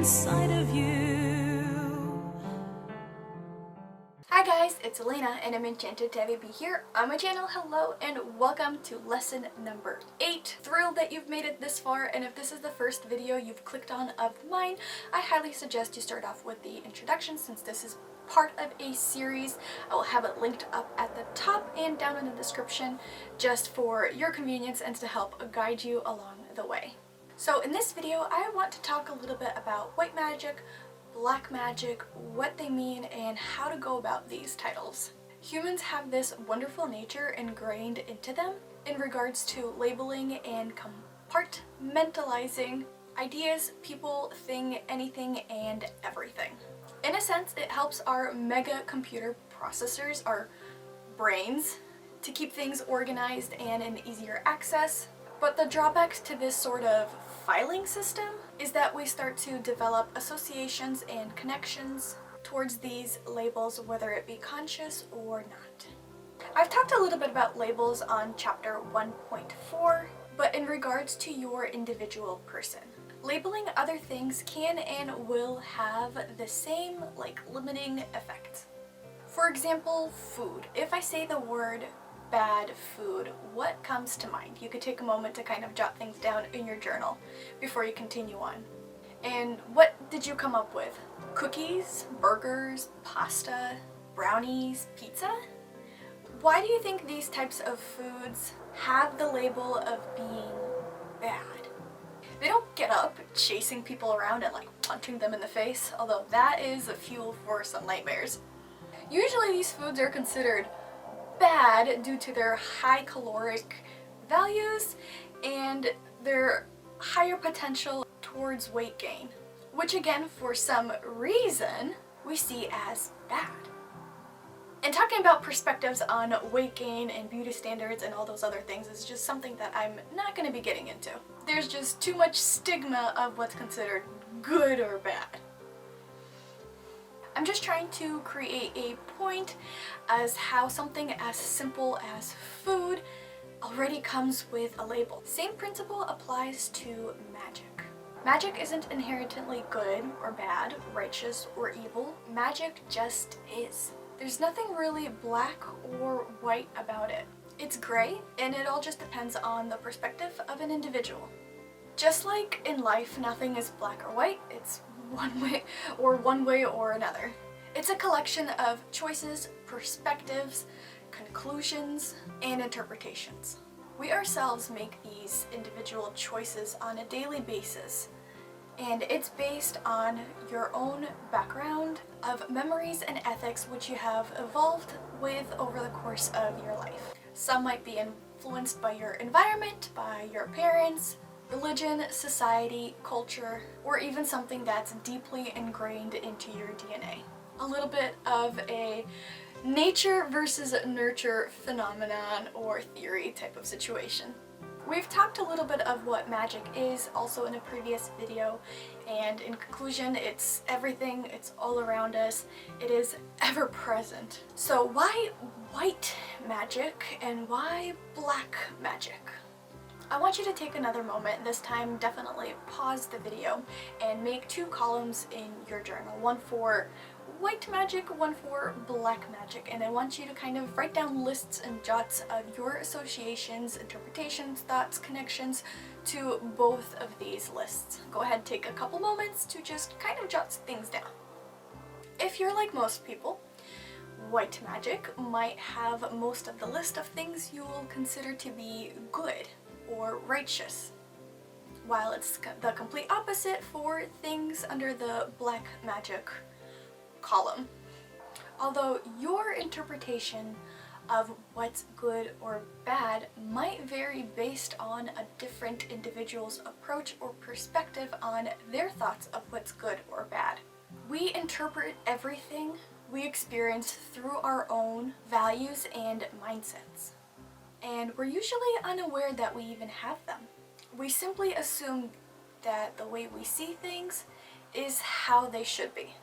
inside of you. Hi guys, it's Elena and I'm enchanted to have you be here on my channel. Hello and welcome to lesson number 8. Thrilled that you've made it this far, and if this is the first video you've clicked on of mine, I highly suggest you start off with the introduction since this is part of a series. I will have it linked up at the top and down in the description just for your convenience and to help guide you along the way. So in this video I want to talk a little bit about white magic, black magic, what they mean, and how to go about these titles. Humans have this wonderful nature ingrained into them in regards to labeling and compartmentalizing ideas, people, thing, anything, and everything. In a sense, it helps our mega computer processors, our brains, to keep things organized and in easier access. But the drawbacks to this sort of filing system is that we start to develop associations and connections towards these labels, whether it be conscious or not. I've talked a little bit about labels on chapter 1.4, but in regards to your individual person, labeling other things can and will have the same limiting effects. For example, food. If I say the word bad food, what comes to mind? You could take a moment to kind of jot things down in your journal before you continue on. And what did you come up with? Cookies, burgers, pasta, brownies, pizza? Why do you think these types of foods have the label of being bad? They don't get up chasing people around and punching them in the face, although that is a fuel for some nightmares. Usually these foods are considered bad due to their high caloric values and their higher potential towards weight gain, which again, for some reason, we see as bad. And talking about perspectives on weight gain and beauty standards and all those other things is just something that I'm not going to be getting into. There's just too much stigma of what's considered good or bad. I'm just trying to create a point as how something as simple as food already comes with a label. Same principle applies to magic. Magic isn't inherently good or bad, righteous or evil. Magic just is. There's nothing really black or white about it. It's gray, and it all just depends on the perspective of an individual. Just like in life, nothing is black or white, it's one way or another. It's a collection of choices, perspectives, conclusions, and interpretations. We ourselves make these individual choices on a daily basis, and it's based on your own background of memories and ethics which you have evolved with over the course of your life. Some might be influenced by your environment, by your parents, religion, society, culture, or even something that's deeply ingrained into your DNA. A little bit of a nature versus nurture phenomenon or theory type of situation. We've talked a little bit of what magic is also in a previous video, and in conclusion, it's everything, it's all around us, it is ever present. So why white magic and why black magic? I want you to take another moment, this time definitely pause the video and make 2 columns in your journal, one for white magic, one for black magic, and I want you to kind of write down lists and jots of your associations, interpretations, thoughts, connections to both of these lists. Go ahead, take a couple moments to just kind of jot things down. If you're like most people, white magic might have most of the list of things you will consider to be good or righteous, while it's the complete opposite for things under the black magic column. Although your interpretation of what's good or bad might vary based on a different individual's approach or perspective on their thoughts of what's good or bad. We interpret everything we experience through our own values and mindsets, and we're usually unaware that we even have them. We simply assume that the way we see things is how they should be.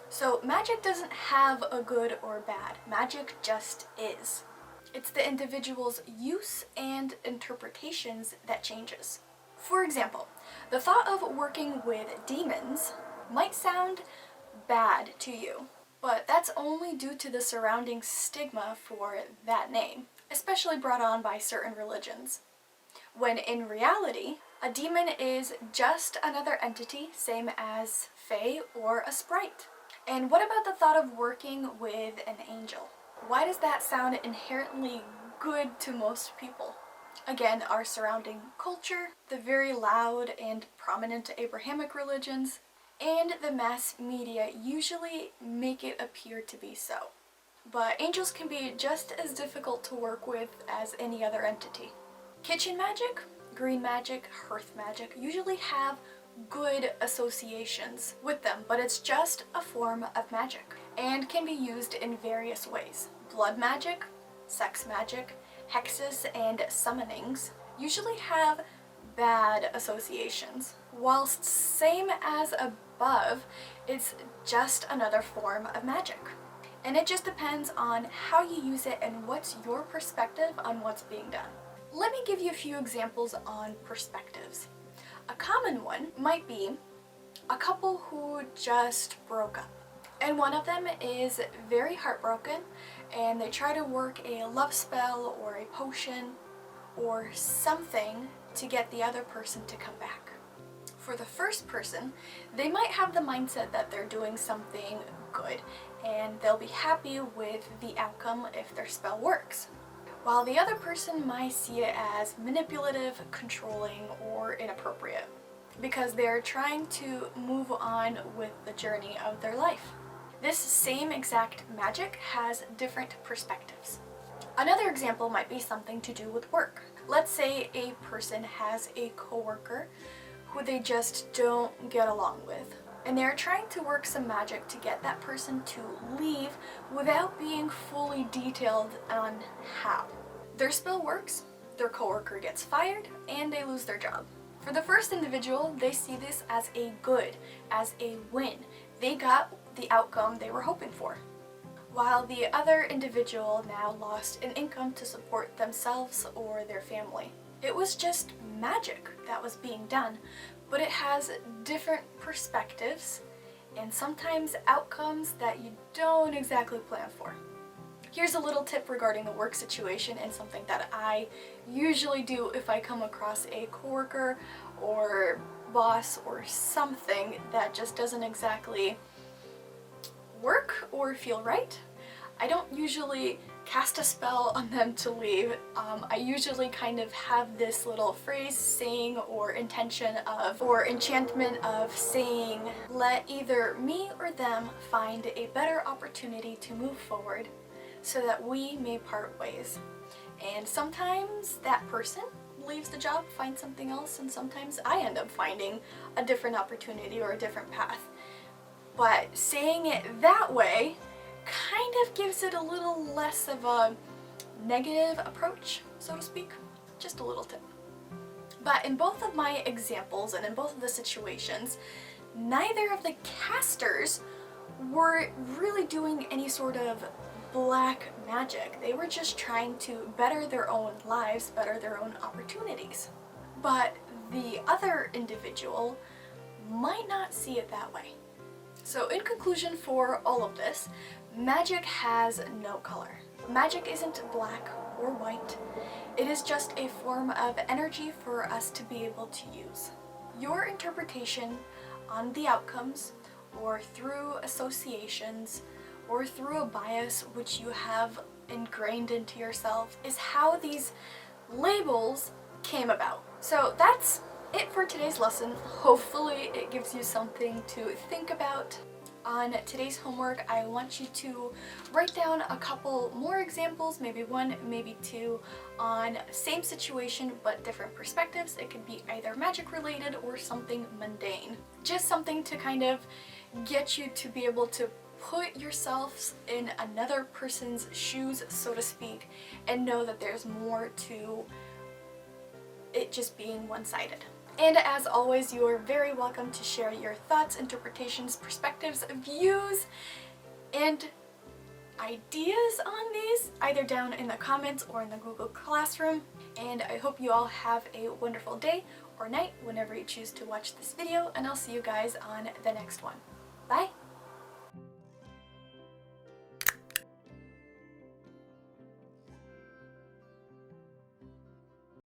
So magic doesn't have a good or bad. Magic just is. It's the individual's use and interpretations that changes. For example, the thought of working with demons might sound bad to you, but that's only due to the surrounding stigma for that name, especially brought on by certain religions. When in reality, a demon is just another entity, same as fae or a sprite. And what about the thought of working with an angel? Why does that sound inherently good to most people? Again, our surrounding culture, the very loud and prominent Abrahamic religions, and the mass media usually make it appear to be so. But angels can be just as difficult to work with as any other entity. Kitchen magic, green magic, hearth magic usually have good associations with them, but it's just a form of magic and can be used in various ways. Blood magic, sex magic, hexes, and summonings usually have bad associations. Whilst same as above, it's just another form of magic. And it just depends on how you use it and what's your perspective on what's being done. Let me give you a few examples on perspectives. A common one might be a couple who just broke up, and one of them is very heartbroken and they try to work a love spell or a potion or something to get the other person to come back. For the first person, they might have the mindset that they're doing something good and they'll be happy with the outcome if their spell works, while the other person might see it as manipulative, controlling, or inappropriate because they're trying to move on with the journey of their life. This same exact magic has different perspectives. Another example might be something to do with work. Let's say a person has a coworker who they just don't get along with, and they're trying to work some magic to get that person to leave without being fully detailed on how. Their spell works, their coworker gets fired, and they lose their job. For the first individual, they see this as a good, as a win. They got the outcome they were hoping for, while the other individual now lost an income to support themselves or their family. It was just magic that was being done, but it has different perspectives and sometimes outcomes that you don't exactly plan for. Here's a little tip regarding a work situation and something that I usually do if I come across a coworker or boss or something that just doesn't exactly work or feel right. I don't usually cast a spell on them to leave. I usually kind of have this little phrase, saying, or intention of, or enchantment of saying, let either me or them find a better opportunity to move forward so that we may part ways. And sometimes that person leaves the job, finds something else, and sometimes I end up finding a different opportunity or a different path. But saying it that way kind of gives it a little less of a negative approach, so to speak. Just a little tip. But in both of my examples and in both of the situations, neither of the casters were really doing any sort of black magic. They were just trying to better their own lives, better their own opportunities. But the other individual might not see it that way. So in conclusion for all of this, magic has no color. Magic isn't black or white. It is just a form of energy for us to be able to use. Your interpretation on the outcomes, or through associations, or through a bias which you have ingrained into yourself, is how these labels came about. So that's it for today's lesson. Hopefully it gives you something to think about. On today's homework, I want you to write down a couple more examples, maybe one, maybe two, on same situation but different perspectives. It could be either magic related or something mundane. Just something to kind of get you to be able to put yourselves in another person's shoes, so to speak, and know that there's more to it just being one-sided. And as always, you are very welcome to share your thoughts, interpretations, perspectives, views, and ideas on these, either down in the comments or in the Google Classroom. and I hope you all have a wonderful day or night whenever you choose to watch this video, and I'll see you guys on the next one. Bye!